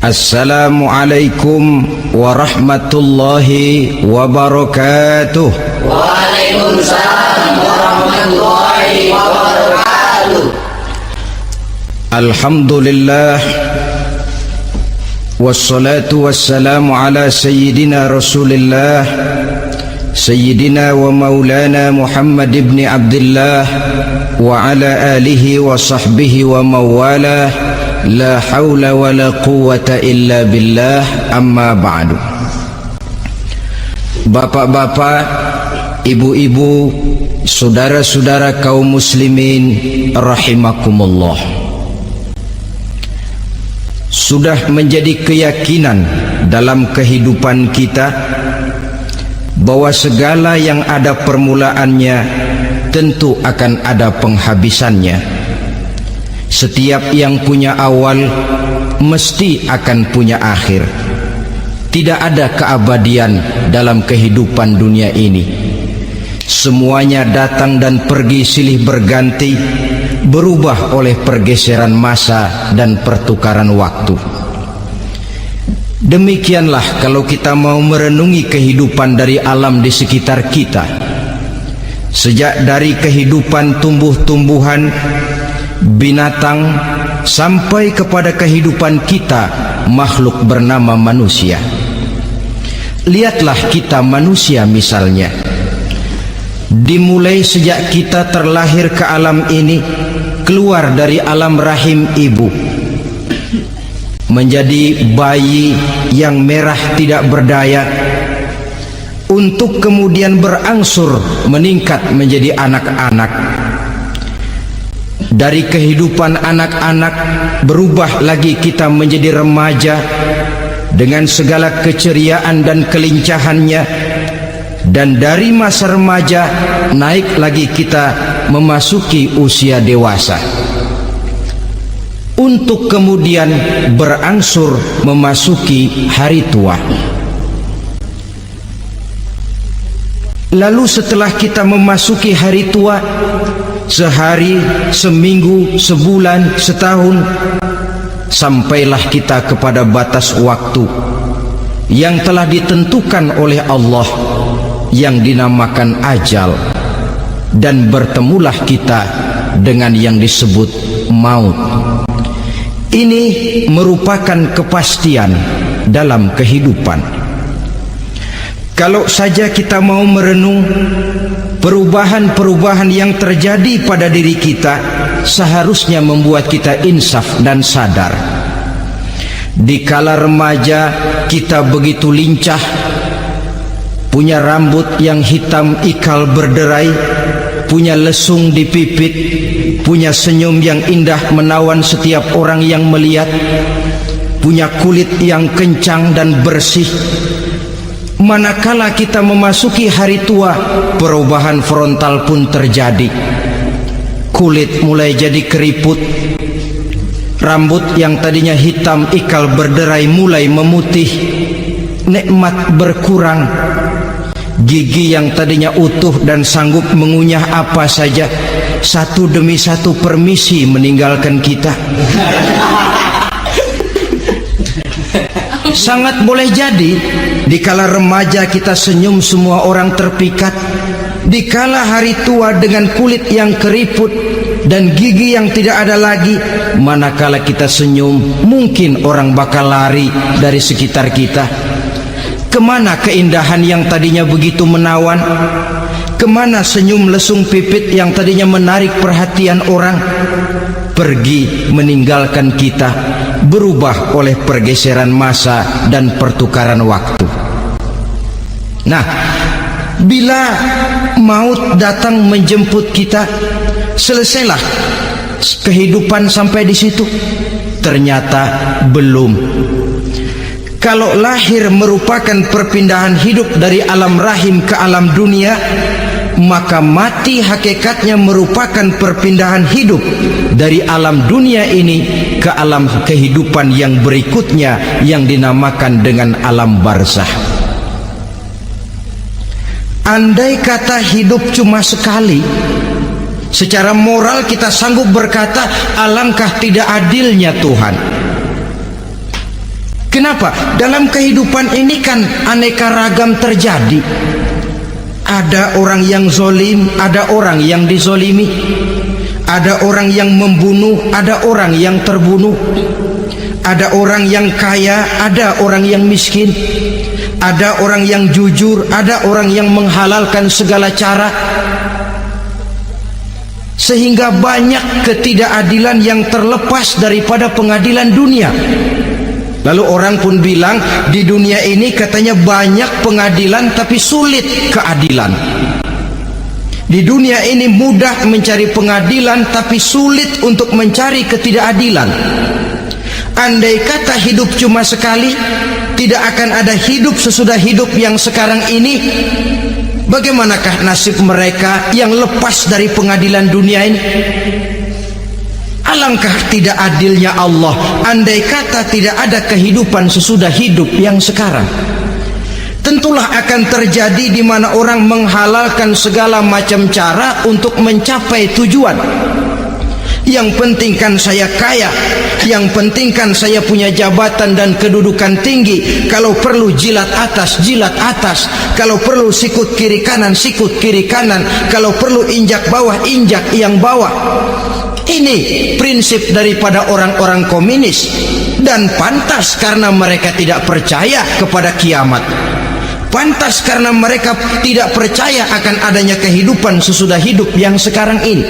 Assalamualaikum warahmatullahi wabarakatuh. Waalaikumsalam warahmatullahi wabarakatuh. Alhamdulillah, wassalatu wassalamu ala sayyidina Rasulillah, sayyidina wa maulana Muhammad ibn Abdullah wa ala alihi wa sahbihi wa mawalah. La haula wa la quwwata illa billah, amma ba'du. Bapak-bapak, ibu-ibu, saudara-saudara kaum muslimin rahimakumullah, sudah menjadi keyakinan dalam kehidupan kita bahwa segala yang ada permulaannya tentu akan ada penghabisannya. Setiap yang punya awal mesti akan punya akhir. Tidak ada keabadian dalam kehidupan dunia ini. Semuanya datang dan pergi silih berganti, berubah oleh pergeseran masa dan pertukaran waktu. Demikianlah kalau kita mau merenungi kehidupan dari alam di sekitar kita. Sejak dari kehidupan tumbuh-tumbuhan, binatang, sampai kepada kehidupan kita, makhluk bernama manusia. Lihatlah kita manusia misalnya. Dimulai sejak kita terlahir ke alam ini, keluar dari alam rahim ibu, menjadi bayi yang merah tidak berdaya, untuk kemudian berangsur meningkat menjadi anak-anak. Dari kehidupan anak-anak berubah lagi kita menjadi remaja dengan segala keceriaan dan kelincahannya, dan dari masa remaja naik lagi kita memasuki usia dewasa, untuk kemudian berangsur memasuki hari tua. Lalu setelah kita memasuki hari tua, sehari, seminggu, sebulan, setahun, sampailah kita kepada batas waktu yang telah ditentukan oleh Allah, yang dinamakan ajal, dan bertemulah kita dengan yang disebut maut. Ini merupakan kepastian dalam kehidupan. Kalau saja kita mau merenung perubahan-perubahan yang terjadi pada diri kita, seharusnya membuat kita insaf dan sadar. Di kala remaja kita begitu lincah, punya rambut yang hitam ikal berderai, punya lesung di pipit, punya senyum yang indah menawan setiap orang yang melihat, punya kulit yang kencang dan bersih. Manakala kita memasuki hari tua, perubahan frontal pun terjadi. Kulit mulai jadi keriput, rambut yang tadinya hitam ikal berderai mulai memutih, nikmat berkurang, gigi yang tadinya utuh dan sanggup mengunyah apa saja, satu demi satu permisi meninggalkan kita. Sangat boleh jadi dikala remaja kita senyum semua orang terpikat, dikala hari tua dengan kulit yang keriput dan gigi yang tidak ada lagi, manakala kita senyum mungkin orang bakal lari dari sekitar kita. Kemana keindahan yang tadinya begitu menawan? Kemana senyum lesung pipit yang tadinya menarik perhatian orang? Pergi meninggalkan kita, berubah oleh pergeseran masa dan pertukaran waktu. Nah, bila maut datang menjemput kita, selesailah kehidupan sampai di situ? Ternyata belum. Kalau lahir merupakan perpindahan hidup dari alam rahim ke alam dunia, maka mati hakikatnya merupakan perpindahan hidup dari alam dunia ini ke alam kehidupan yang berikutnya, yang dinamakan dengan alam barzakh. Andai kata hidup cuma sekali, secara moral kita sanggup berkata, alangkah tidak adilnya Tuhan. Kenapa? Dalam kehidupan ini kan aneka ragam terjadi. Ada orang yang zolim, ada orang yang dizolimi. Ada orang yang membunuh, ada orang yang terbunuh. Ada orang yang kaya, ada orang yang miskin. Ada orang yang jujur, ada orang yang menghalalkan segala cara. Sehingga banyak ketidakadilan yang terlepas daripada pengadilan dunia. Lalu orang pun bilang, di dunia ini katanya banyak pengadilan tapi sulit keadilan. Di dunia ini mudah mencari pengadilan tapi sulit untuk mencari ketidakadilan. Andai kata hidup cuma sekali, tidak akan ada hidup sesudah hidup yang sekarang ini. Bagaimanakah nasib mereka yang lepas dari pengadilan dunia ini? Alangkah tidak adilnya Allah andai kata tidak ada kehidupan sesudah hidup yang sekarang. Tentulah akan terjadi di mana orang menghalalkan segala macam cara untuk mencapai tujuan. Yang penting kan saya kaya, yang penting kan saya punya jabatan dan kedudukan tinggi. Kalau perlu jilat atas, kalau perlu sikut kiri kanan, sikut kiri kanan, kalau perlu injak bawah, injak yang bawah. Ini prinsip daripada orang-orang komunis, dan pantas karena mereka tidak percaya kepada kiamat. Pantas karena mereka tidak percaya akan adanya kehidupan sesudah hidup yang sekarang ini.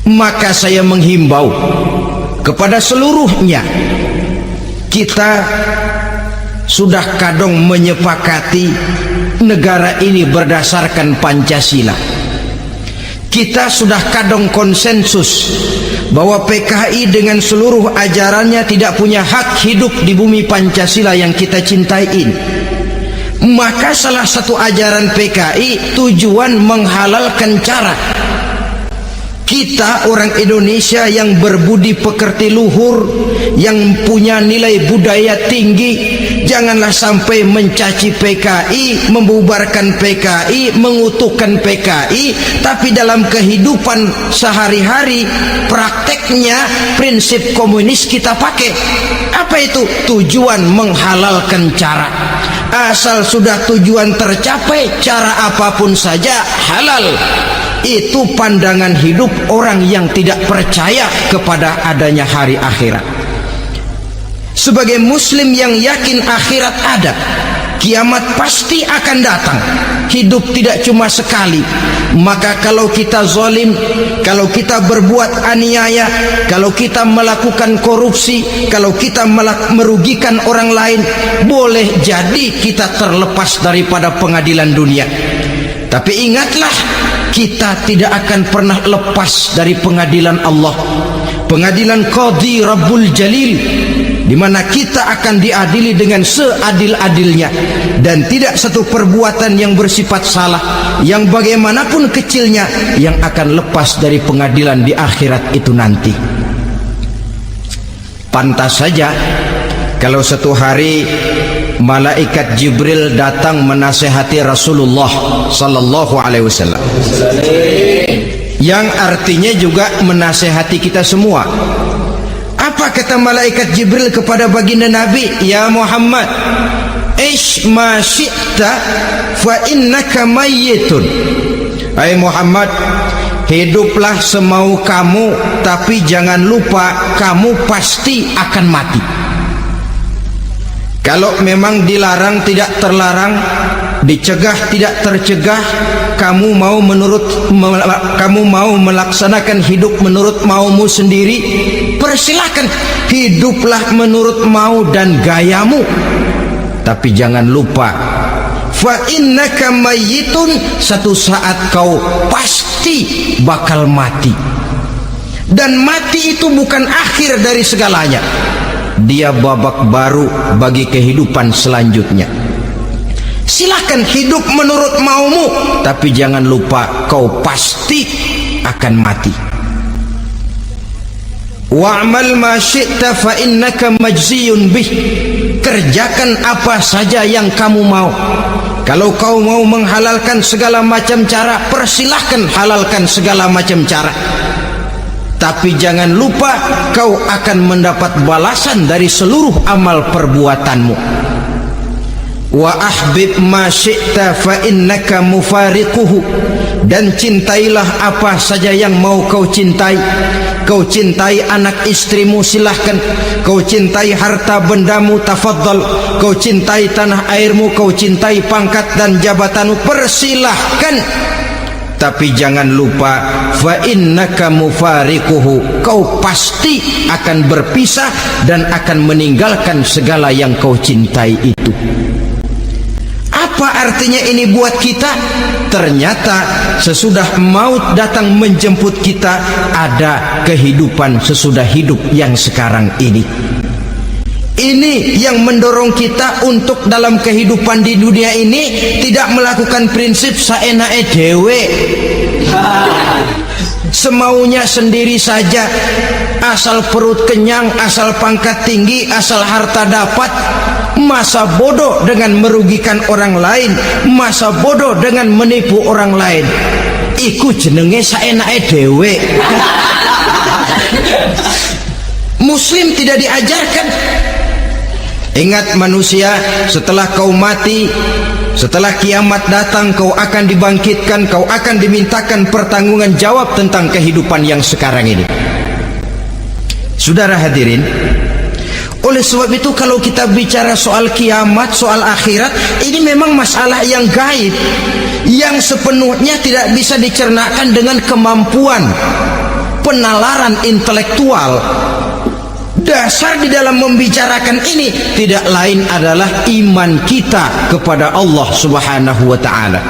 Maka saya menghimbau kepada seluruhnya, kita sudah kadung menyepakati negara ini berdasarkan Pancasila. Kita sudah kadung konsensus bahwa PKI dengan seluruh ajarannya tidak punya hak hidup di bumi Pancasila yang kita cintai ini. Maka salah satu ajaran PKI tujuan menghalalkan cara. Kita orang Indonesia yang berbudi pekerti luhur, yang punya nilai budaya tinggi, janganlah sampai mencaci PKI, membubarkan PKI, mengutuhkan PKI, tapi dalam kehidupan sehari-hari prakteknya prinsip komunis kita pakai. Apa itu? Tujuan menghalalkan cara. Asal sudah tujuan tercapai, cara apapun saja halal. Itu pandangan hidup orang yang tidak percaya kepada adanya hari akhirat. Sebagai muslim yang yakin akhirat ada, kiamat pasti akan datang. Hidup tidak cuma sekali. Maka kalau kita zalim, kalau kita berbuat aniaya, kalau kita melakukan korupsi, kalau kita merugikan orang lain, boleh jadi kita terlepas daripada pengadilan dunia. Tapi ingatlah, kita tidak akan pernah lepas dari pengadilan Allah, pengadilan Qadhi Rabbul Jalil, di mana kita akan diadili dengan seadil-adilnya, dan tidak satu perbuatan yang bersifat salah, yang bagaimanapun kecilnya, yang akan lepas dari pengadilan di akhirat itu nanti. Pantas saja kalau satu hari malaikat Jibril datang menasihati Rasulullah sallallahu alaihi wasallam, yang artinya juga menasihati kita semua. Apa kata malaikat Jibril kepada baginda Nabi? Ya Muhammad, ish ma syi'ta fa innaka mayyitun. Hai Muhammad, hiduplah semau kamu, tapi jangan lupa kamu pasti akan mati. Kalau memang dilarang tidak terlarang, dicegah tidak tercegah, kamu mau melaksanakan hidup menurut maumu sendiri, persilakan, hiduplah menurut mau dan gayamu. Tapi jangan lupa, fa innaka mayyitun, satu saat kau pasti bakal mati. Dan mati itu bukan akhir dari segalanya. Dia babak baru bagi kehidupan selanjutnya. Silahkan hidup menurut maumu, tapi jangan lupa kau pasti akan mati. Wa'mal ma syi'ta fa innaka majziyun bih. Kerjakan apa saja yang kamu mau. Kalau kau mau menghalalkan segala macam cara, persilahkan halalkan segala macam cara. Tapi jangan lupa kau akan mendapat balasan dari seluruh amal perbuatanmu. Wa ahbib ma syi'ta fa innaka mufariquhu. Dan cintailah apa saja yang mau kau cintai. Kau cintai anak istrimu, silahkan. Kau cintai harta bendamu, tafadhal. Kau cintai tanah airmu, kau cintai pangkat dan jabatanmu, persilahkan. Tapi jangan lupa, fa innaka mufariquhu, kau pasti akan berpisah dan akan meninggalkan segala yang kau cintai itu. Apa artinya ini buat kita? Ternyata sesudah maut datang menjemput kita, ada kehidupan sesudah hidup yang sekarang ini. Ini yang mendorong kita untuk dalam kehidupan di dunia ini tidak melakukan prinsip saenake dewe, semaunya sendiri saja, asal perut kenyang, asal pangkat tinggi, asal harta dapat. Masa bodoh dengan merugikan orang lain, masa bodoh dengan menipu orang lain. Iku jenenge saenake dewe. Muslim tidak diajarkan. Ingat manusia, setelah kau mati, setelah kiamat datang, kau akan dibangkitkan, kau akan dimintakan pertanggungan jawab tentang kehidupan yang sekarang ini. Saudara hadirin, oleh sebab itu kalau kita bicara soal kiamat, soal akhirat, ini memang masalah yang gaib, yang sepenuhnya tidak bisa dicernakan dengan kemampuan penalaran intelektual. Dasar di dalam membicarakan ini tidak lain adalah iman kita kepada Allah Subhanahu wa ta'ala.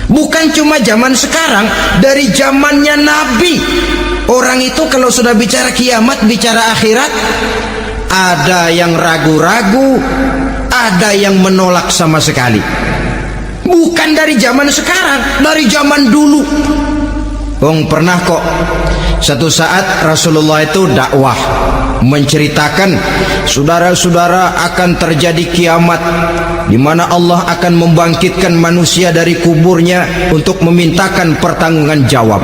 Bukan cuma zaman sekarang, dari zamannya Nabi. Orang itu kalau sudah bicara kiamat, bicara akhirat, ada yang ragu-ragu, ada yang menolak sama sekali. Bukan dari zaman sekarang, dari zaman dulu. Pernah kok satu saat Rasulullah itu dakwah menceritakan, saudara-saudara, akan terjadi kiamat di mana Allah akan membangkitkan manusia dari kuburnya untuk memintakan pertanggungan jawab.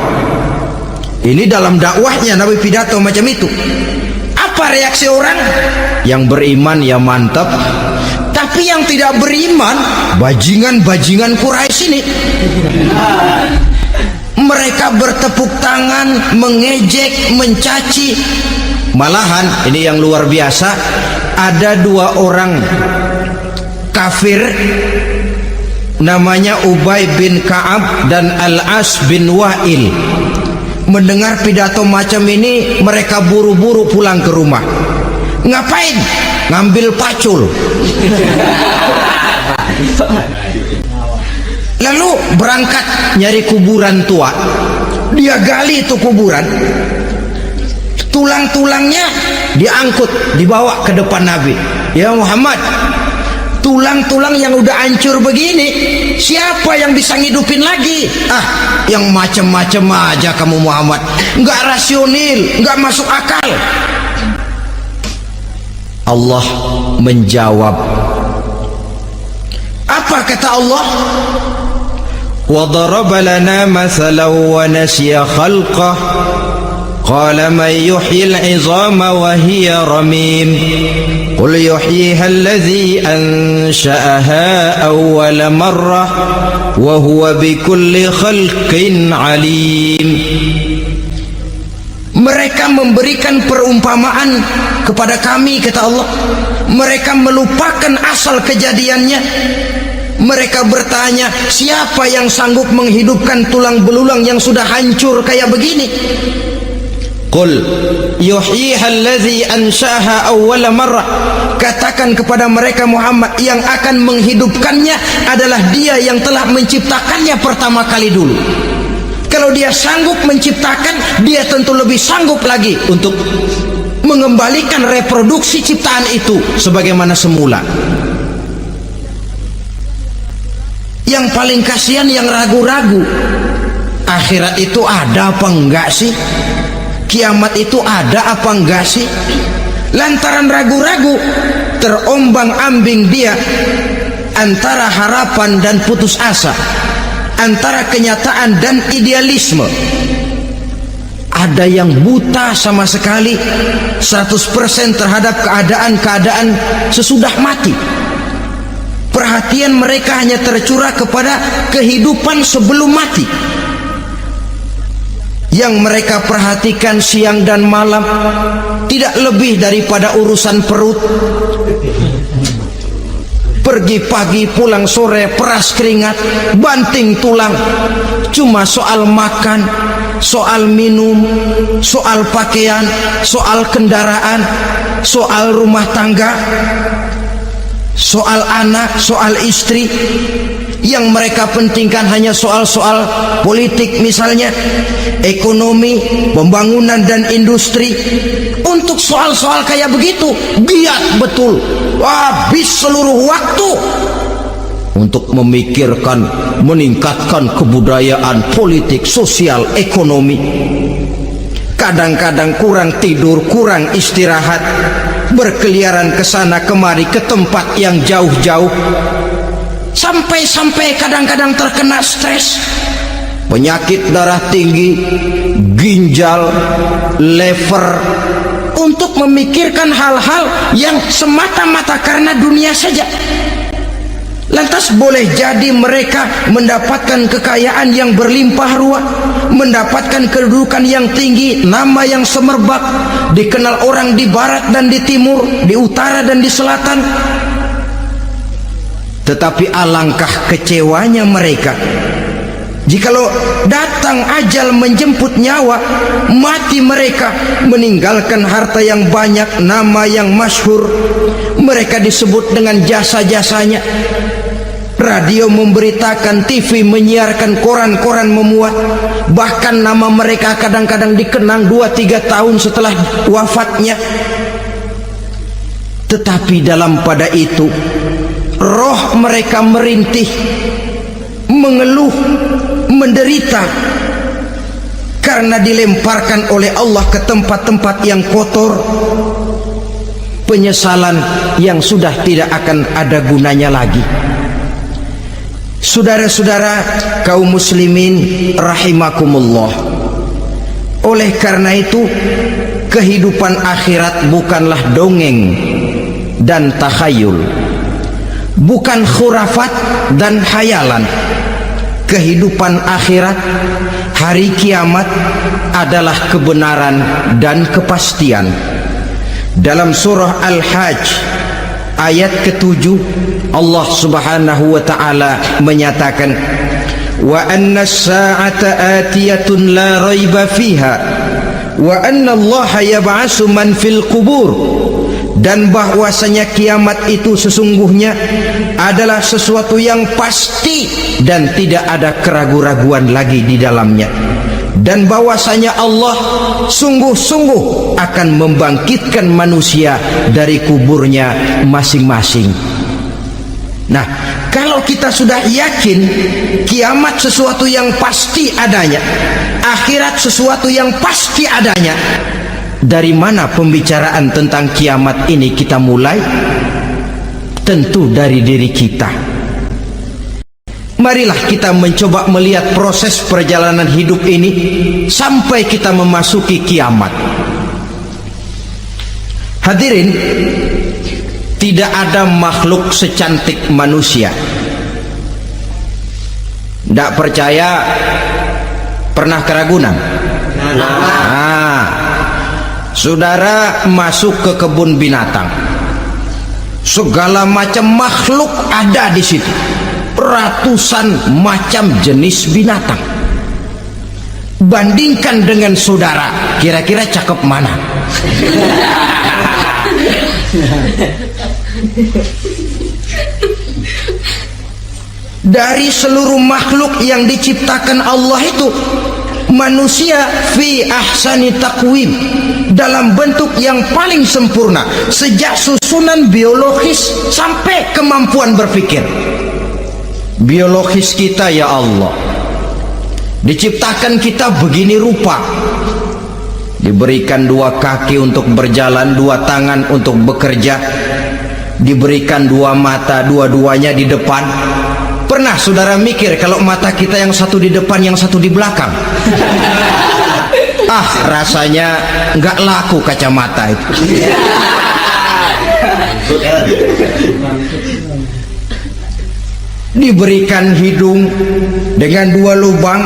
Ini dalam dakwahnya Nabi pidato macam itu. Apa reaksi orang? Yang beriman ya mantap, tapi yang tidak beriman, bajingan-bajingan Quraisy ini, mereka bertepuk tangan, mengejek, mencaci. Malahan ini yang luar biasa, ada dua orang kafir namanya Ubay bin Ka'ab dan Al-As bin Wa'il. Mendengar pidato macam ini, mereka buru-buru pulang ke rumah. Ngapain? Ngambil pacul. Lalu berangkat nyari kuburan tua. Dia gali itu kuburan, tulang-tulangnya diangkut, dibawa ke depan Nabi. Ya Muhammad, tulang-tulang yang udah hancur begini, siapa yang bisa ngidupin lagi? Yang macam-macam aja kamu Muhammad, nggak rasional, nggak masuk akal. Allah menjawab. Apa kata Allah? وَضَرَبَ لَنَا مَثَلًا وَنَسِيَ خَلْقَهُ قَالَ مَنْ يُحْيِي الْعِظَامَ وَهِيَ رَمِيمٌ قُلْ يُحْيِيهَا الَّذِي أَنْشَأَهَا أَوَّلَ مَرَّةٍ وَهُوَ بِكُلِّ خَلْقٍ عَلِيمٌ. Mereka memberikan perumpamaan kepada kami, kata Allah. Mereka melupakan asal kejadiannya. Mereka bertanya, siapa yang sanggup menghidupkan tulang belulang yang sudah hancur kayak begini? Qul yuhyiha allazi ansha'aha awwala marrah. Katakan kepada mereka Muhammad, yang akan menghidupkannya adalah Dia yang telah menciptakannya pertama kali dulu. Kalau Dia sanggup menciptakan, Dia tentu lebih sanggup lagi untuk mengembalikan reproduksi ciptaan itu sebagaimana semula. Yang paling kasihan yang ragu-ragu, akhirat itu ada apa enggak sih? Kiamat itu ada apa enggak sih? Lantaran ragu-ragu, terombang-ambing dia antara harapan dan putus asa, antara kenyataan dan idealisme. ada yang buta sama sekali 100% terhadap keadaan-keadaan sesudah mati. Perhatian mereka hanya tercurah kepada kehidupan sebelum mati. Yang mereka perhatikan siang dan malam tidak lebih daripada urusan perut. Pergi pagi pulang sore, peras keringat, banting tulang. Cuma soal makan, soal minum, soal pakaian, soal kendaraan, soal rumah tangga, soal anak, soal istri. Yang mereka pentingkan hanya soal-soal politik misalnya, ekonomi, pembangunan dan industri. Untuk soal-soal kayak begitu giat betul, habis seluruh waktu untuk memikirkan meningkatkan kebudayaan, politik, sosial, ekonomi. Kadang-kadang kurang tidur, kurang istirahat, berkeliaran ke sana kemari ke tempat yang jauh-jauh. Sampai-sampai kadang-kadang terkena stres, penyakit darah tinggi, ginjal, lever, untuk memikirkan hal-hal yang semata-mata karena dunia saja. Lantas boleh jadi mereka mendapatkan kekayaan yang berlimpah ruah, mendapatkan kedudukan yang tinggi, nama yang semerbak, dikenal orang di barat dan di timur, di utara dan di selatan. Tetapi alangkah kecewanya mereka jikalau datang ajal menjemput nyawa, mati mereka, meninggalkan harta yang banyak, nama yang masyhur. Mereka disebut dengan jasa-jasanya. Radio memberitakan, TV menyiarkan, koran-koran memuat. Bahkan nama mereka kadang-kadang dikenang 2-3 tahun setelah wafatnya. Tetapi dalam pada itu roh mereka merintih, mengeluh, menderita karena dilemparkan oleh Allah ke tempat-tempat yang kotor. Penyesalan yang sudah tidak akan ada gunanya lagi. Saudara-saudara kaum muslimin rahimakumullah, oleh karena itu kehidupan akhirat bukanlah dongeng dan takhayul, bukan khurafat dan hayalan. Kehidupan akhirat, hari kiamat adalah kebenaran dan kepastian. Dalam surah Al-Hajj ayat ke-7, Allah Subhanahu wa taala menyatakan, wa anna as-sa'ata atiyatun la raiba fiha wa anna Allah yab'atsu man fil qubur. Dan bahwasanya kiamat itu sesungguhnya adalah sesuatu yang pasti dan tidak ada keraguan-raguan lagi di dalamnya. Dan bahwasanya Allah sungguh-sungguh akan membangkitkan manusia dari kuburnya masing-masing. Nah, kalau kita sudah yakin kiamat sesuatu yang pasti adanya, akhirat sesuatu yang pasti adanya, dari mana pembicaraan tentang kiamat ini kita mulai? Tentu dari diri kita. Marilah kita mencoba melihat proses perjalanan hidup ini sampai kita memasuki kiamat. Hadirin, tidak ada makhluk secantik manusia. Tidak percaya? Pernah ke Ragunan? Saudara masuk ke kebun binatang, segala macam makhluk ada di situ, ratusan macam jenis binatang. Bandingkan dengan saudara, kira-kira cakep mana? Dari seluruh makhluk yang diciptakan Allah itu, manusia fi ahsani taqwim, dalam bentuk yang paling sempurna, sejak susunan biologis sampai kemampuan berpikir. Biologis kita ya Allah, diciptakan kita begini rupa, diberikan 2 kaki untuk berjalan, 2 tangan untuk bekerja, diberikan 2 mata, dua-duanya di depan. Pernah saudara mikir kalau mata kita yang satu di depan, yang satu di belakang? Rasanya nggak laku kacamata itu. Diberikan hidung dengan 2 lubang,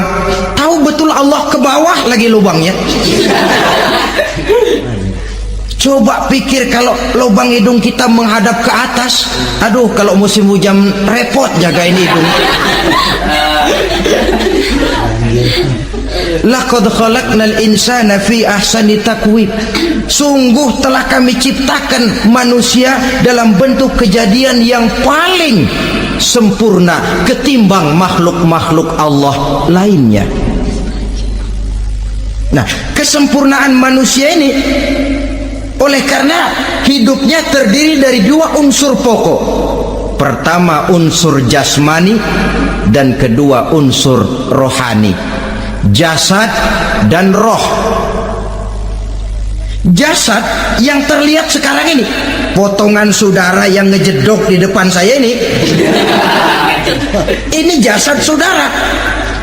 tahu betul Allah ke bawah lagi lubangnya. Coba pikir kalau lubang hidung kita menghadap ke atas. Aduh, kalau musim hujan repot jagain hidung. Laqad khalaqnal insana fi ahsani taqwim. Sungguh telah kami ciptakan manusia dalam bentuk kejadian yang paling sempurna ketimbang makhluk-makhluk Allah lainnya. Nah, kesempurnaan manusia ini oleh karena hidupnya terdiri dari 2 unsur pokok. Pertama unsur jasmani dan kedua unsur rohani, jasad dan roh. Jasad yang terlihat sekarang ini, potongan saudara yang ngejedok di depan saya ini jasad saudara.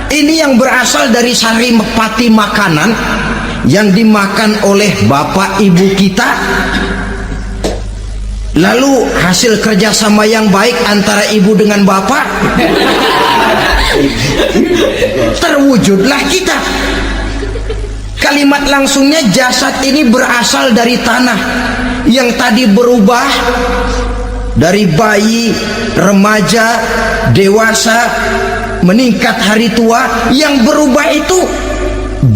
Ini yang berasal dari saripati makanan yang dimakan oleh bapak ibu kita. Lalu hasil kerjasama yang baik antara ibu dengan bapak, terwujudlah kita. Kalimat langsungnya, jasad ini berasal dari tanah yang tadi berubah dari bayi, remaja, dewasa, meningkat hari tua. Yang berubah itu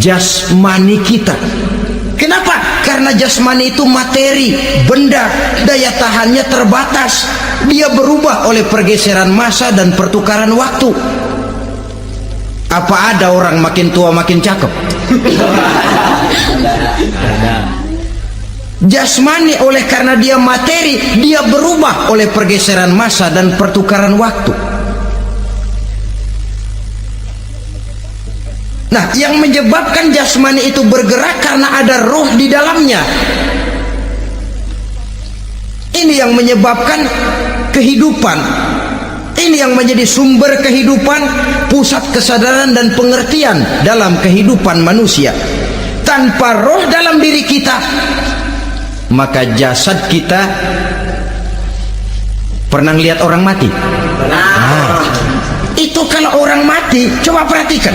jasmani kita. Kenapa? Karena jasmani itu materi, benda, daya tahannya terbatas. Dia berubah oleh pergeseran massa dan pertukaran waktu. Apa ada orang makin tua makin cakep? Jasmani oleh karena dia materi, dia berubah oleh pergeseran massa dan pertukaran waktu. Nah, yang menyebabkan jasmani itu bergerak karena ada roh di dalamnya. Ini yang menyebabkan kehidupan. Ini yang menjadi sumber kehidupan, pusat kesadaran dan pengertian dalam kehidupan manusia. Tanpa roh dalam diri kita, maka jasad kita. Pernah lihat orang mati? Nah, itu kalau orang mati, coba perhatikan.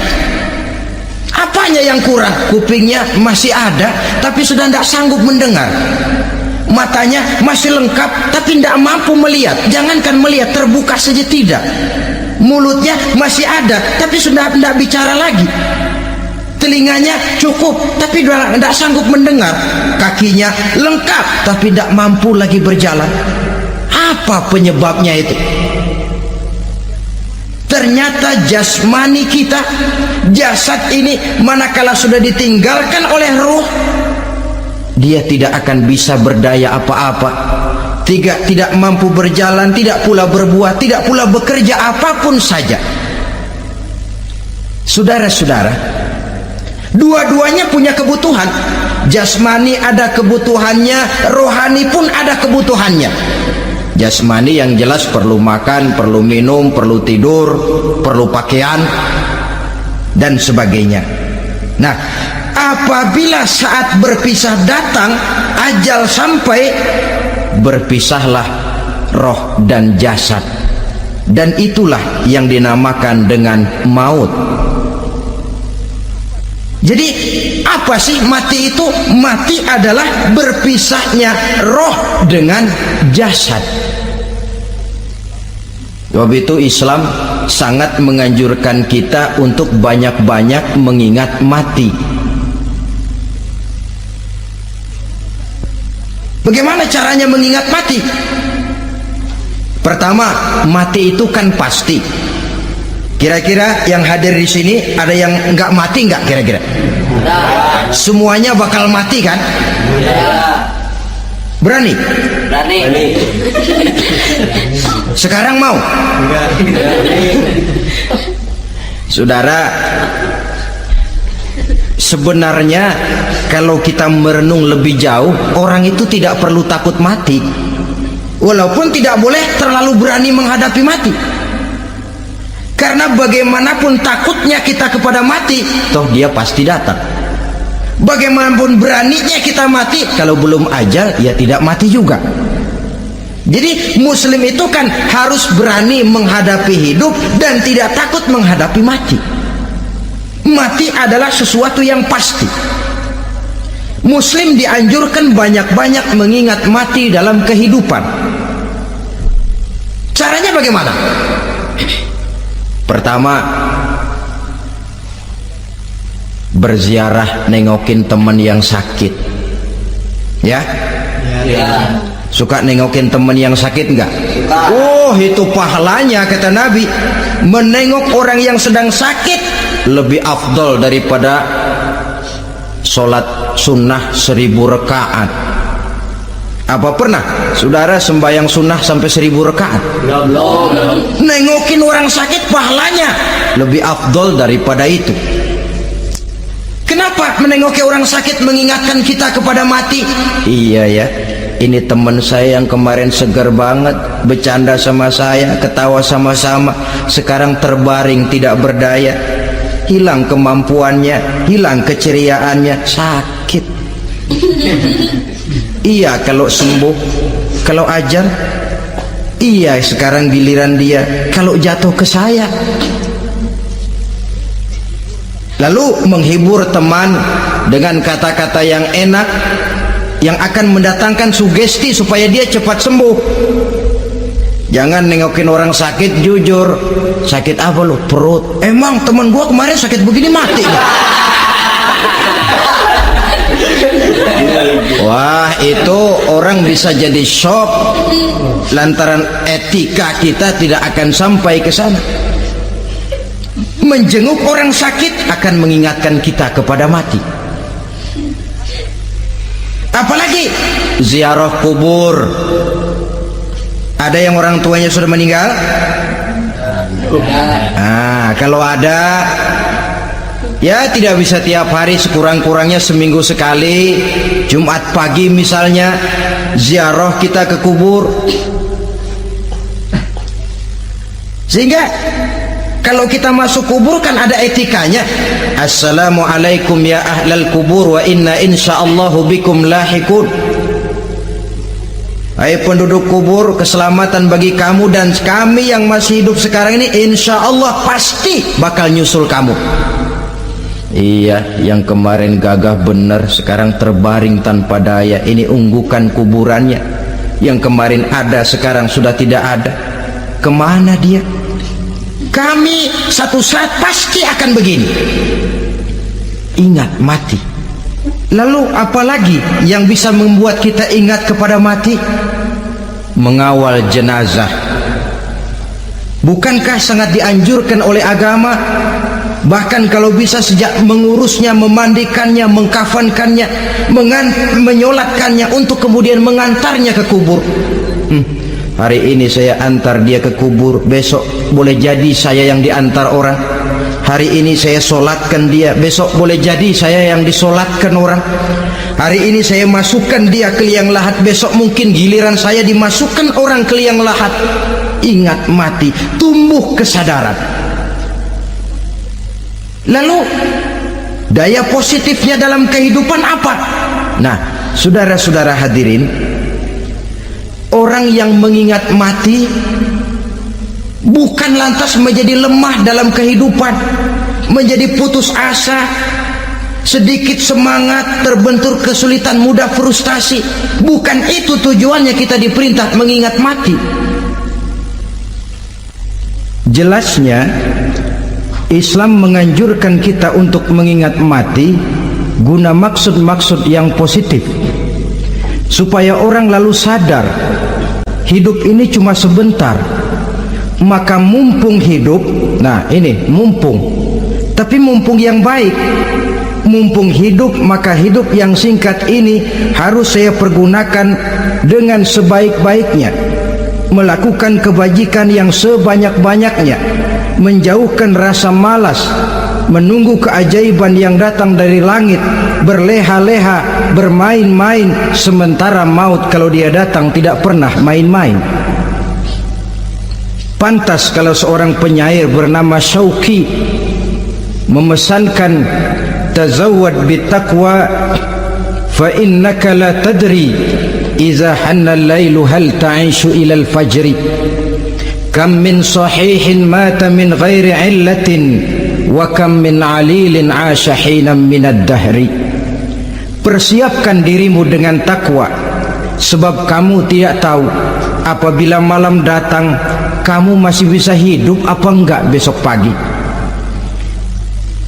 Apanya yang kurang? Kupingnya masih ada, tapi sudah tidak sanggup mendengar. Matanya masih lengkap, tapi tidak mampu melihat. Jangankan melihat, terbuka saja tidak. Mulutnya masih ada, tapi sudah tidak bicara lagi. Telinganya cukup, tapi sudah tidak sanggup mendengar. Kakinya lengkap, tapi tidak mampu lagi berjalan. Apa penyebabnya itu? Ternyata jasmani kita, jasad ini, manakala sudah ditinggalkan oleh ruh, dia tidak akan bisa berdaya apa-apa, tidak mampu berjalan, tidak pula berbuat, tidak pula bekerja apapun saja. Saudara-saudara, dua-duanya punya kebutuhan. Jasmani ada kebutuhannya, rohani pun ada kebutuhannya. Jasmani yang jelas perlu makan, perlu minum, perlu tidur, perlu pakaian, dan sebagainya. Nah, apabila saat berpisah datang, ajal sampai, berpisahlah roh dan jasad. Dan itulah yang dinamakan dengan maut. Jadi apa sih mati itu? Mati adalah berpisahnya roh dengan jasad. Sebab itu Islam sangat menganjurkan kita untuk banyak-banyak mengingat mati. Bagaimana caranya mengingat mati? Pertama, mati itu kan pasti. Kira-kira yang hadir di sini ada yang nggak mati nggak kira-kira? Semuanya bakal mati kan? Berani? Berani. Sekarang mau? Saudara, sebenarnya kalau kita merenung lebih jauh, orang itu tidak perlu takut mati. Walaupun tidak boleh terlalu berani menghadapi mati. Karena bagaimanapun takutnya kita kepada mati, toh dia pasti datang. Bagaimanapun beraninya kita mati, kalau belum ajal ya tidak mati juga. Jadi muslim itu kan harus berani menghadapi hidup dan tidak takut menghadapi mati. Mati adalah sesuatu yang pasti. Muslim dianjurkan banyak-banyak mengingat mati dalam kehidupan. Caranya bagaimana? Pertama, berziarah, nengokin teman yang sakit. Ya? Ya. Suka nengokin teman yang sakit enggak? Oh, itu pahalanya kata Nabi. Menengok orang yang sedang sakit lebih afdol daripada sholat sunnah 1000 rakaat. Apa pernah saudara sembahyang sunnah sampai 1000 rakaat? Belum. Nengokin orang sakit pahalanya lebih afdol daripada itu. Kenapa menengoki orang sakit mengingatkan kita kepada mati? Iya ya, ini teman saya yang kemarin segar banget, bercanda sama saya, ketawa sama-sama, sekarang terbaring tidak berdaya, hilang kemampuannya, hilang keceriaannya, sakit. Iya kalau sembuh, kalau ajar, iya sekarang giliran dia, kalau jatuh ke saya. Lalu menghibur teman dengan kata-kata yang enak yang akan mendatangkan sugesti supaya dia cepat sembuh. Jangan nengokin orang sakit jujur. Sakit apa lu? Perut. Emang teman gua kemarin sakit begini mati. Wah, itu orang bisa jadi shock lantaran etika kita tidak akan sampai ke sana. Menjenguk orang sakit akan mengingatkan kita kepada mati. Apalagi ziarah kubur. Ada yang orang tuanya sudah meninggal? Kalau ada, ya tidak bisa tiap hari, sekurang-kurangnya seminggu sekali. Jumat pagi misalnya ziarah kita ke kubur. Sehingga kalau kita masuk kubur kan ada etikanya. Assalamualaikum ya ahlal kubur wa inna insyaallahu bikum lahikun. Hai penduduk kubur, keselamatan bagi kamu dan kami yang masih hidup sekarang ini insyaallah pasti bakal nyusul kamu. Iya, yang kemarin gagah benar sekarang terbaring tanpa daya. Ini unggukan kuburannya. Yang kemarin ada sekarang sudah tidak ada. Kemana dia? Kami satu saat pasti akan begini. Ingat mati. Lalu apalagi yang bisa membuat kita ingat kepada mati? Mengawal jenazah. Bukankah sangat dianjurkan oleh agama? Bahkan kalau bisa sejak mengurusnya, memandikannya, mengkafankannya, menyolatkannya untuk kemudian mengantarnya ke kubur. Hari ini saya antar dia ke kubur, besok boleh jadi saya yang diantar orang. Hari ini saya solatkan dia, besok boleh jadi saya yang disolatkan orang. Hari ini saya masukkan dia ke liang lahat, besok mungkin giliran saya dimasukkan orang ke liang lahat. Ingat mati, tumbuh kesadaran. Lalu daya positifnya dalam kehidupan apa? Nah, saudara-saudara hadirin, orang yang mengingat mati bukan lantas menjadi lemah dalam kehidupan, menjadi putus asa, sedikit semangat, terbentur kesulitan, mudah frustasi. Bukan itu tujuannya kita diperintah mengingat mati. Jelasnya Islam menganjurkan kita untuk mengingat mati guna maksud-maksud yang positif, supaya orang lalu sadar hidup ini cuma sebentar. Maka mumpung hidup, nah ini mumpung, tapi mumpung yang baik. Mumpung hidup, maka hidup yang singkat ini harus saya pergunakan dengan sebaik-baiknya, melakukan kebajikan yang sebanyak-banyaknya, menjauhkan rasa malas, menunggu keajaiban yang datang dari langit, berleha-leha, bermain-main, sementara maut kalau dia datang tidak pernah main-main. Pantas kalau seorang penyair bernama Syauqi memesankan tazawwad bittaqwa fa innaka la tadri idza hanna al-lailu hal ta'ishu ila al-fajri kam min sahihin mata min ghairi illatin wa kam min alilin 'asha hinan min ad-dahri. Persiapkan dirimu dengan takwa, sebab kamu tidak tahu apabila malam datang kamu masih bisa hidup apa enggak besok pagi.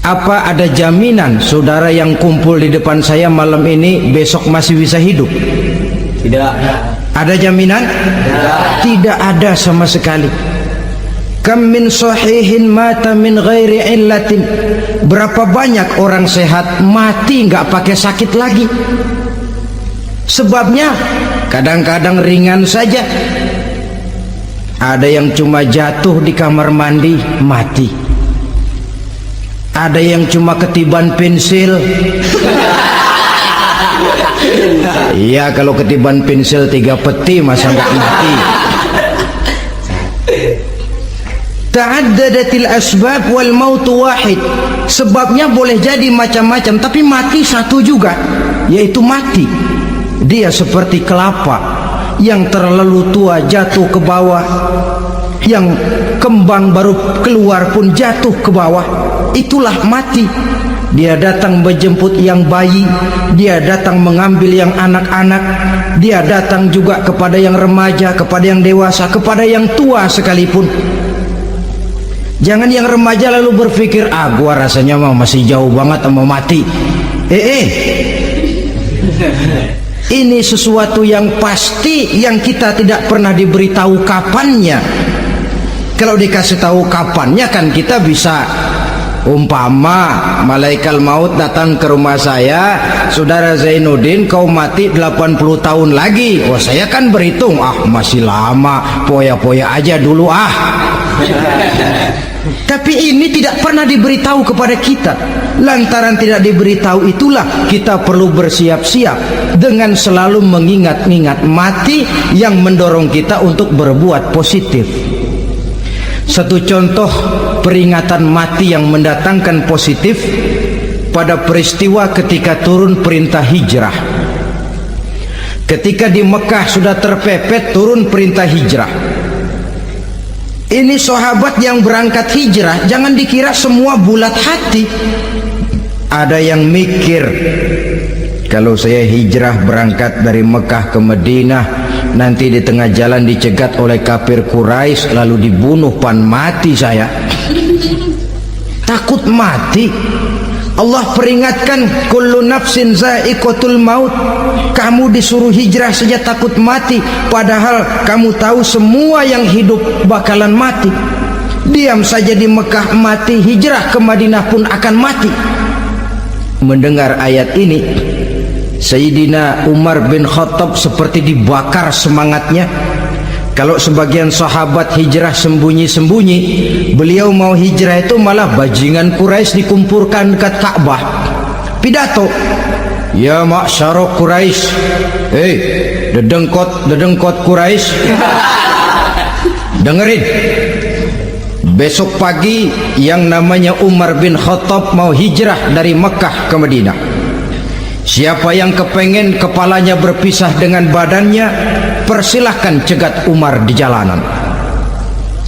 Apa ada jaminan saudara yang kumpul di depan saya malam ini besok masih bisa hidup? Tidak. Ada jaminan? Tidak ada sama sekali. Kam min sahihin mata min ghairi illatin. Berapa banyak orang sehat mati enggak pakai sakit lagi. Sebabnya kadang-kadang ringan saja. Ada yang cuma jatuh di kamar mandi mati. Ada yang cuma ketiban pensil. Iya, kalau ketiban pensil 3 peti masa enggak mati. Ta'addadatil asbab wal mautu wahid. Sebabnya boleh jadi macam-macam, tapi mati satu juga, yaitu mati. Dia seperti kelapa yang terlalu tua jatuh ke bawah, yang kembang baru keluar pun jatuh ke bawah. Itulah mati. Dia datang menjemput yang bayi, dia datang mengambil yang anak-anak, dia datang juga kepada yang remaja, kepada yang dewasa, kepada yang tua sekalipun. Jangan yang remaja lalu berpikir, gua rasanya masih jauh banget mau mati. Ini sesuatu yang pasti yang kita tidak pernah diberitahu kapannya. Kalau dikasih tahu kapannya kan kita bisa, umpama malaikat maut datang ke rumah saya, saudara Zainuddin kau mati 80 tahun lagi. Oh, saya kan berhitung, masih lama, poya-poya aja dulu Tapi ini tidak pernah diberitahu kepada kita. Lantaran tidak diberitahu itulah kita perlu bersiap-siap dengan selalu mengingat-ingat mati yang mendorong kita untuk berbuat positif. Satu contoh peringatan mati yang mendatangkan positif pada peristiwa ketika turun perintah hijrah. Ketika di Mekah sudah terpepet turun perintah hijrah. Ini sahabat yang berangkat hijrah, jangan dikira semua bulat hati. Ada yang mikir, kalau saya hijrah berangkat dari Mekah ke Madinah, nanti di tengah jalan dicegat oleh kafir Quraisy lalu dibunuh, mati saya. Takut mati. Allah peringatkan, kullu nafsin za'iqatul maut. Kamu disuruh hijrah saja takut mati, padahal kamu tahu semua yang hidup bakalan mati. Diam saja di Mekah mati, hijrah ke Madinah pun akan mati. Mendengar ayat ini, Sayyidina Umar bin Khattab seperti dibakar semangatnya. Kalau sebagian sahabat hijrah sembunyi-sembunyi, beliau mau hijrah itu malah bajingan Quraisy dikumpulkan dekat Ka'bah. Pidato, ya ma'syara Quraisy, dedengkot Quraisy, dengerin. Besok pagi yang namanya Umar bin Khattab mau hijrah dari Mekah ke Madinah. Siapa yang kepengen kepalanya berpisah dengan badannya, persilahkan cegat Umar di jalanan.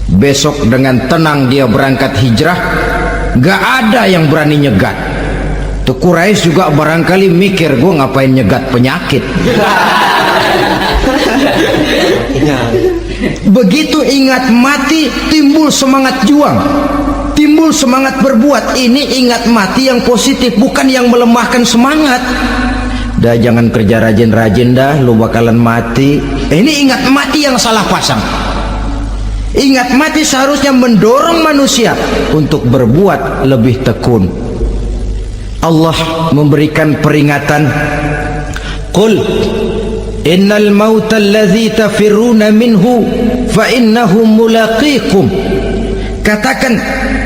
Besok dengan tenang dia berangkat hijrah, gak ada yang berani nyegat. Tuh Quraisy juga barangkali mikir, gue ngapain nyegat penyakit. Begitu ingat mati, timbul semangat juang, timbul semangat berbuat. Ini ingat mati yang positif, bukan yang melemahkan semangat. Dah jangan kerja rajin-rajin dah, lu bakalan mati. Ini ingat mati yang salah pasang. Ingat mati seharusnya mendorong manusia untuk berbuat lebih tekun. Allah memberikan peringatan, qul innal mauta alladhi tafirruna minhu fa innahu mulaqikum. Katakan,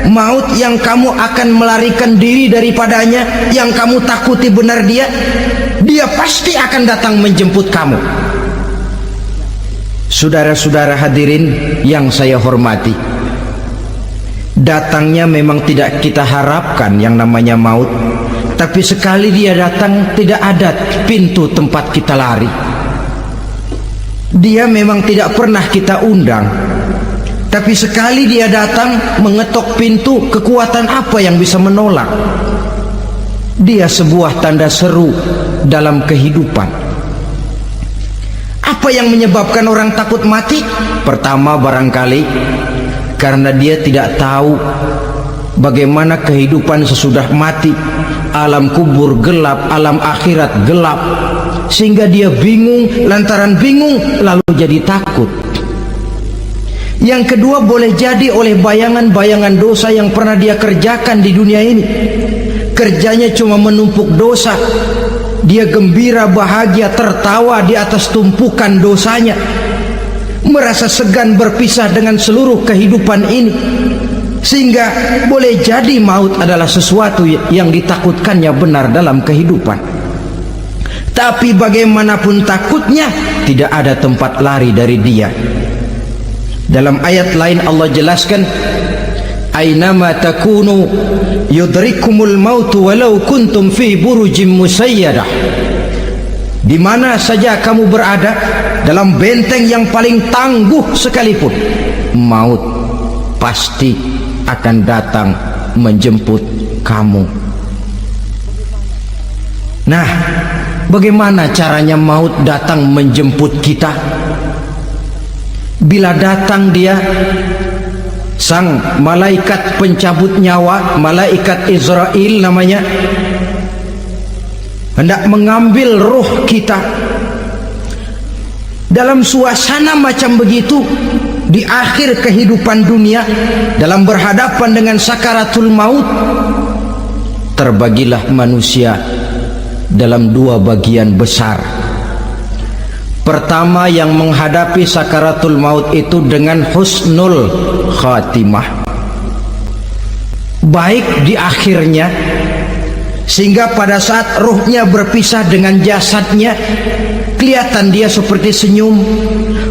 maut yang kamu akan melarikan diri daripadanya, yang kamu takuti benar dia pasti akan datang menjemput kamu. Saudara-saudara hadirin yang saya hormati, datangnya memang tidak kita harapkan yang namanya maut, Tapi sekali dia datang, tidak ada pintu tempat kita lari. Dia memang tidak pernah kita undang, tapi sekali dia datang mengetok pintu, kekuatan apa yang bisa menolak? Dia sebuah tanda seru dalam kehidupan. Apa yang menyebabkan orang takut mati? Pertama, barangkali karena dia tidak tahu bagaimana kehidupan sesudah mati. Alam kubur gelap, alam akhirat gelap, sehingga dia bingung. Lantaran bingung lalu jadi takut. Yang kedua, boleh jadi oleh bayangan-bayangan dosa yang pernah dia kerjakan di dunia ini. Kerjanya cuma menumpuk dosa. Dia gembira, bahagia, tertawa di atas tumpukan dosanya, merasa segan berpisah dengan seluruh kehidupan ini. Sehingga boleh jadi maut adalah sesuatu yang ditakutkannya benar dalam kehidupan. Tapi bagaimanapun takutnya, tidak ada tempat lari dari dia. Dalam ayat lain Allah jelaskan, Aynama takunu yudrikumul mautu walau kuntum fi burujim musayyadah. Di mana saja kamu berada, dalam benteng yang paling tangguh sekalipun, maut pasti akan datang menjemput kamu. Nah, bagaimana caranya maut datang menjemput kita? Bila datang dia, sang malaikat pencabut nyawa, malaikat Israel namanya, hendak mengambil ruh kita. Dalam suasana macam begitu, di akhir kehidupan dunia, dalam berhadapan dengan sakaratul maut, terbagilah manusia dalam dua bagian besar. Pertama, yang menghadapi sakaratul maut itu dengan husnul khatimah, baik di akhirnya, sehingga pada saat ruhnya berpisah dengan jasadnya, kelihatan dia seperti senyum,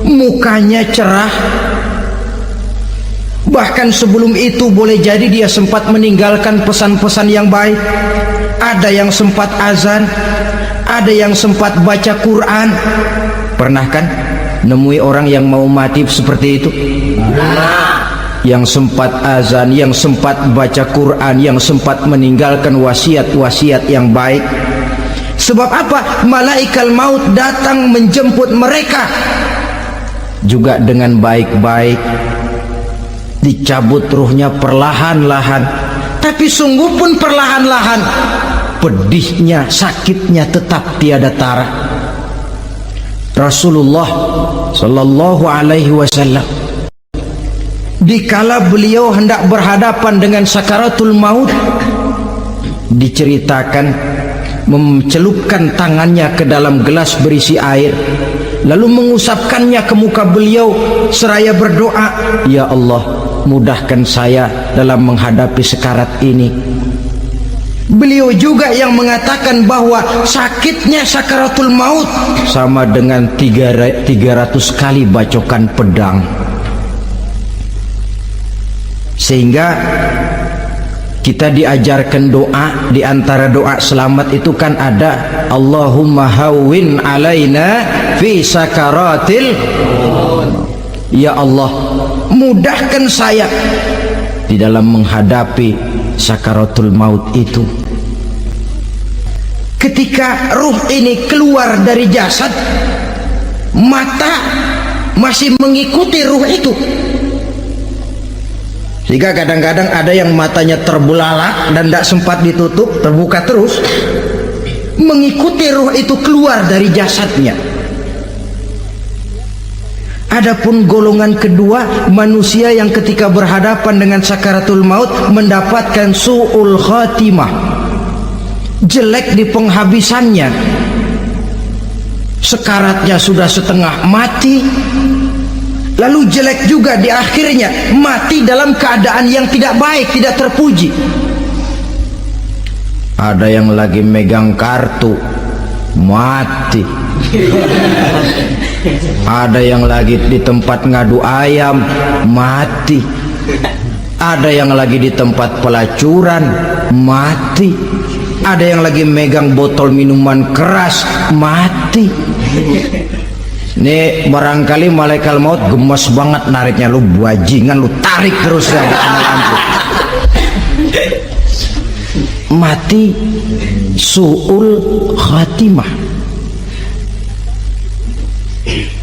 mukanya cerah. Bahkan sebelum itu boleh jadi dia sempat meninggalkan pesan-pesan yang baik. Ada yang sempat azan, ada yang sempat baca Quran. Pernah kan nemui orang yang mau mati seperti itu? Yang sempat azan, yang sempat baca Quran, yang sempat meninggalkan wasiat-wasiat yang baik. Sebab apa? Malaikat maut datang menjemput mereka juga dengan baik-baik. Dicabut ruhnya perlahan-lahan, tapi sungguh pun perlahan-lahan. Pedihnya, sakitnya tetap tiada tara. Rasulullah sallallahu alaihi wasallam, dikala beliau hendak berhadapan dengan sakaratul maut, diceritakan mencelupkan tangannya ke dalam gelas berisi air, lalu mengusapkannya ke muka beliau seraya berdoa, "Ya Allah, mudahkan saya dalam menghadapi sekarat ini." Beliau juga yang mengatakan bahwa sakitnya sakaratul maut sama dengan 300 kali bacokan pedang. Sehingga kita diajarkan doa. Di antara doa selamat itu kan ada, Allahumma hawwin alaina fi sakaratil, ya Allah, mudahkan saya di dalam menghadapi sakaratul maut itu. Ketika ruh ini keluar dari jasad, mata masih mengikuti ruh itu. Sehingga kadang-kadang ada yang matanya terbelalak dan tidak sempat ditutup, terbuka terus, mengikuti ruh itu keluar dari jasadnya. Adapun golongan kedua, manusia yang ketika berhadapan dengan sakaratul maut mendapatkan su'ul khatimah, jelek di penghabisannya. Sekaratnya sudah setengah mati, lalu jelek juga di akhirnya, mati dalam keadaan yang tidak baik, tidak terpuji. Ada yang lagi megang kartu, mati. Ada yang lagi di tempat ngadu ayam, mati. Ada yang lagi di tempat pelacuran, mati. ada yang lagi megang botol minuman keras, mati. Nih barangkali malaikat maut gemes banget nariknya, lu bajingan, lu tarik terus ya, mati su'ul khatimah.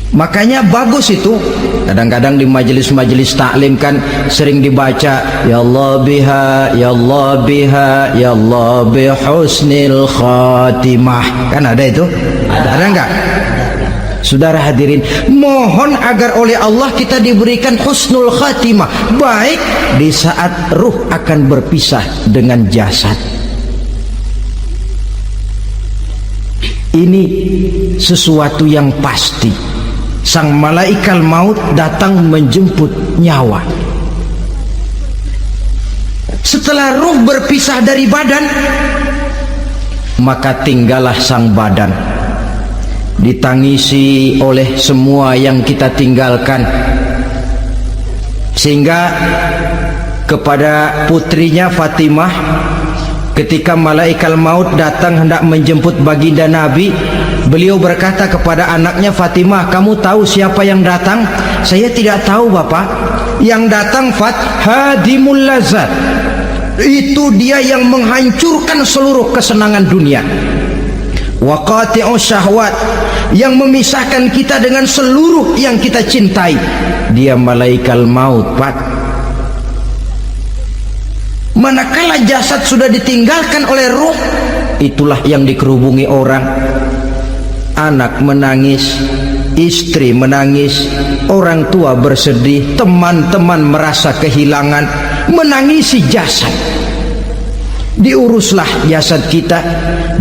Makanya bagus itu. Kadang-kadang di majelis-majelis taklim kan sering dibaca, ya Allah biha, ya Allah biha, ya Allah bihusnil khatimah. Kan ada itu? Ada enggak? Saudara hadirin, mohon agar oleh Allah kita diberikan husnul khatimah, baik di saat ruh akan berpisah dengan jasad. Ini sesuatu yang pasti. Sang malaikat maut datang menjemput nyawa. Setelah ruh berpisah dari badan, maka tinggallah sang badan, ditangisi oleh semua yang kita tinggalkan, sehingga kepada putrinya Fatimah, ketika malaikat maut datang hendak menjemput baginda Nabi, beliau berkata kepada anaknya Fatimah, kamu tahu siapa yang datang? Saya tidak tahu Bapak. Yang datang hadimul lazat, itu dia yang menghancurkan seluruh kesenangan dunia. Wa qati'us syahwat, yang memisahkan kita dengan seluruh yang kita cintai. Dia malaikat maut, Pak. Manakala jasad sudah ditinggalkan oleh ruh, itulah yang dikerubungi orang. Anak menangis, istri menangis, orang tua bersedih, teman-teman merasa kehilangan, menangisi jasad. Diuruslah jasad kita,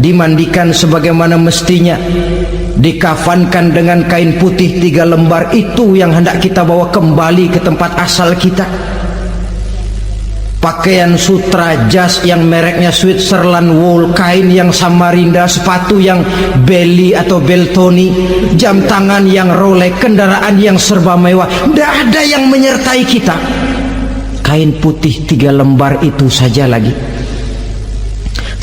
dimandikan sebagaimana mestinya, dikafankan dengan kain putih 3 lembar, itu yang hendak kita bawa kembali ke tempat asal kita. Pakaian sutra, jas yang mereknya Switzerland wool, kain yang Samarinda, sepatu yang Belly atau Beltoni, jam tangan yang Rolex, kendaraan yang serba mewah, tidak ada yang menyertai kita. Kain putih 3 lembar itu saja lagi.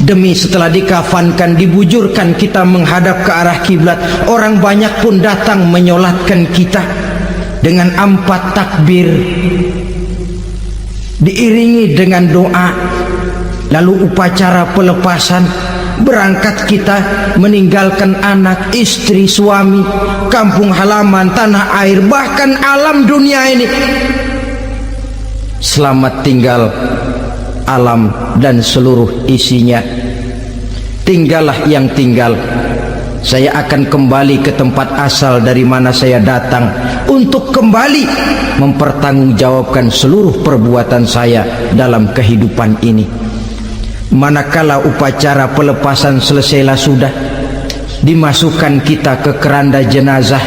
Demi setelah dikafankan, dibujurkan kita menghadap ke arah kiblat, orang banyak pun datang menyolatkan kita dengan 4 takbir, diiringi dengan doa. Lalu upacara pelepasan, berangkat kita meninggalkan anak, istri, suami, kampung halaman, tanah air, bahkan alam dunia ini. Selamat tinggal alam dan seluruh isinya. Tinggallah yang tinggal. Saya akan kembali ke tempat asal dari mana saya datang, untuk kembali mempertanggungjawabkan seluruh perbuatan saya dalam kehidupan ini. Manakala upacara pelepasan selesailah sudah, dimasukkan kita ke keranda jenazah,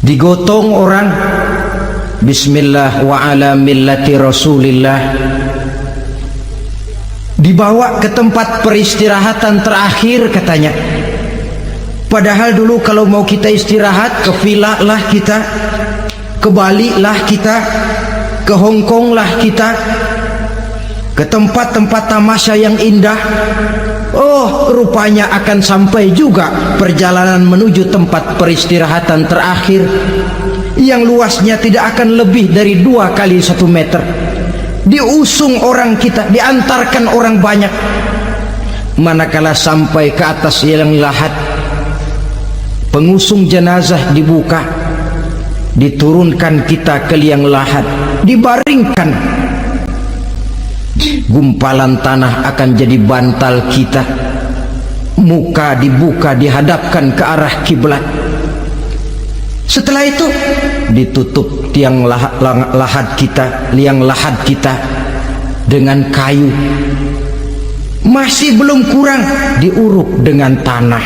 digotong orang, bismillah wa ala millati rasulillah, dibawa ke tempat peristirahatan terakhir katanya. Padahal dulu kalau mau kita istirahat, ke villa lah kita, ke Bali lah kita, ke Hong Kong lah kita, ke tempat-tempat tamasya yang indah. Oh, rupanya akan sampai juga perjalanan menuju tempat peristirahatan terakhir, yang luasnya tidak akan lebih dari 2 kali 1 meter. Diusung orang kita, diantarkan orang banyak. Manakala sampai ke atas liang lahat, pengusung jenazah dibuka, diturunkan kita ke liang lahat, dibaringkan. Gumpalan tanah akan jadi bantal kita, muka dibuka, dihadapkan ke arah kiblat. Setelah itu ditutup tiang lahat kita, liang lahat kita dengan kayu. Masih belum kurang, diuruk dengan tanah.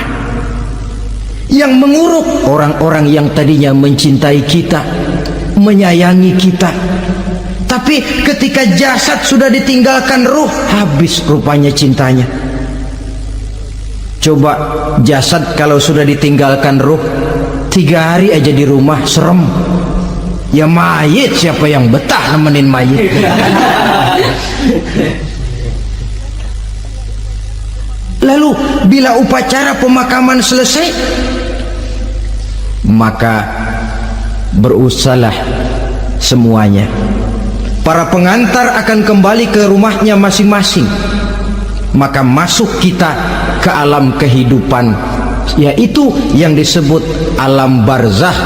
Yang menguruk orang-orang yang tadinya mencintai kita, menyayangi kita. Tapi ketika jasad sudah ditinggalkan ruh, habis rupanya cintanya. Coba jasad kalau sudah ditinggalkan ruh, 3 hari aja di rumah serem. Ya mayit, siapa yang betah nemenin mayit? Lalu bila upacara pemakaman selesai, maka berusahalah semuanya. Para pengantar akan kembali ke rumahnya masing-masing. Maka masuk kita ke alam kehidupan, yaitu yang disebut alam barzah